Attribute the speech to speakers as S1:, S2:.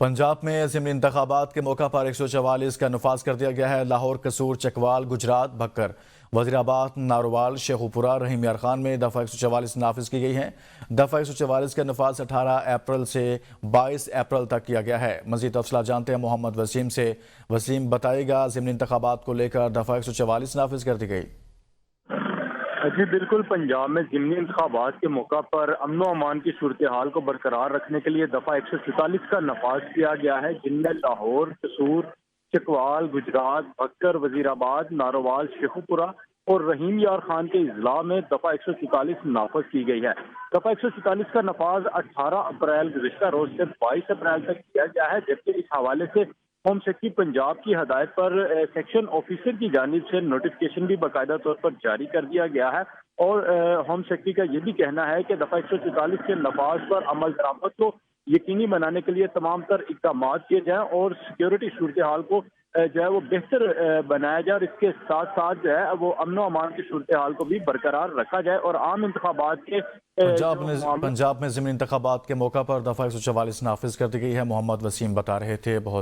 S1: پنجاب میں ضمنی انتخابات کے موقع پر 144 کا نفاذ کر دیا گیا ہے۔ لاہور، قصور، چکوال، گجرات، بھکر، وزیر آباد، ناروال، شیخوپورہ، رحیم یار خان میں دفعہ 144 نافذ کی گئی ہیں۔ دفعہ 144 کا نفاذ 18 اپریل سے 22 اپریل تک کیا گیا ہے۔ مزید تفصیلات جانتے ہیں محمد وسیم سے۔ وسیم، بتائے گا ضمنی انتخابات کو لے کر دفعہ 144 نافذ کر دی گئی۔
S2: جی بالکل، پنجاب میں ضمنی انتخابات کے موقع پر امن و امان کی صورتحال کو برقرار رکھنے کے لیے دفعہ 144 کا نفاذ کیا گیا ہے، جن میں لاہور، قصور، چکوال، گجرات، بھکر، وزیر آباد، ناروال، شیخوپورہ اور رحیم یار خان کے اضلاع میں دفعہ 144 نافذ کی گئی ہے۔ دفعہ 144 کا نفاذ 18 اپریل گزشتہ روز سے 22 اپریل تک کیا گیا ہے، جبکہ اس حوالے سے ہوم سیکرٹری پنجاب کی ہدایت پر سیکشن آفیسر کی جانب سے نوٹیفکیشن بھی باقاعدہ طور پر جاری کر دیا گیا ہے، اور ہوم سیکرٹری کا یہ بھی کہنا ہے کہ دفعہ 144 کے نفاذ پر عمل درآمد کو یقینی بنانے کے لیے تمام تر اقدامات کیے جائیں اور سیکیورٹی صورتحال کو جو ہے وہ بہتر بنایا جائے، اور اس کے ساتھ ساتھ جو ہے وہ امن و امان کی صورتحال کو بھی برقرار رکھا جائے اور عام انتخابات کے
S1: پنجاب میں ضمنی انتخابات کے موقع پر دفعہ 144 نافذ کر دی گئی ہے۔ محمد وسیم بتا رہے تھے۔ بہت